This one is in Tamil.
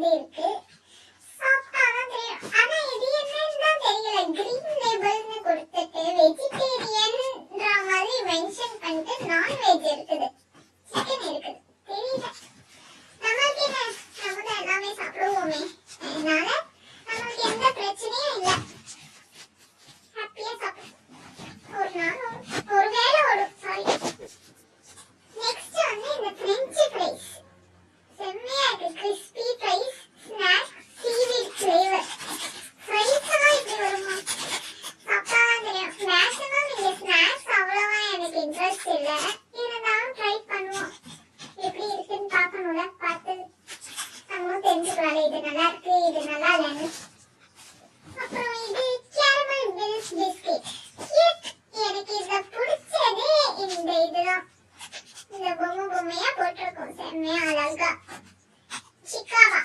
மாதிரி இருக்கு. சாப்பிட்டாதான் தெரியும். ஆனா இது என்னன்னு தான் தெரியல. கிரீன் லேபிள்னு கொடுத்துட்டு வெஜிடேரியன்ற மாதிரி மென்ஷன் பண்ணிட்டு நான்வெஜ் இருக்குது, சிக்கன் இருக்குது. தெரியல, நம்மளுக்கு என்ன, நம்ம தான் எல்லாமே சாப்பிடுவோமே, அதனால நம்மளுக்கு எந்த பிரச்சனையும் இல்லை. ஹாப்பியா சாப்பிடும். ஒரு நாள் ஒரு வேளை ஓடும். சாரி. நெக்ஸ்ட் வந்து இந்த பிரெஞ்சு ஃப்ரைஸ் செம்மையா இருக்கு. Crispy fries, snack, sweet flavour. Fries எல்லாம் இப்படி வருமா? சாப்பிட்டாதான் தெரியும். மேக்ஸிமம் இந்த ஸ்நாக்ஸ் அவ்வளவா எனக்கு இன்ட்ரெஸ்ட் இல்லை, இருந்தாலும் ட்ரை பண்ணுவோம். எப்படி இருக்குன்னு பார்க்கணும்ல, பார்த்து நம்மளும் தெரிஞ்சுக்கலாம் இது நல்லா இருக்கு இது நல்லா இல்லைன்னு. அப்புறம் இது கேரமல் மில்க் பிஸ்கெட். எனக்கு இதுல பிடிச்சதே இந்த இதுதான். இந்த பொம்மையா போட்டிருக்கோம், செம்மையா அழகா. சிக்காவா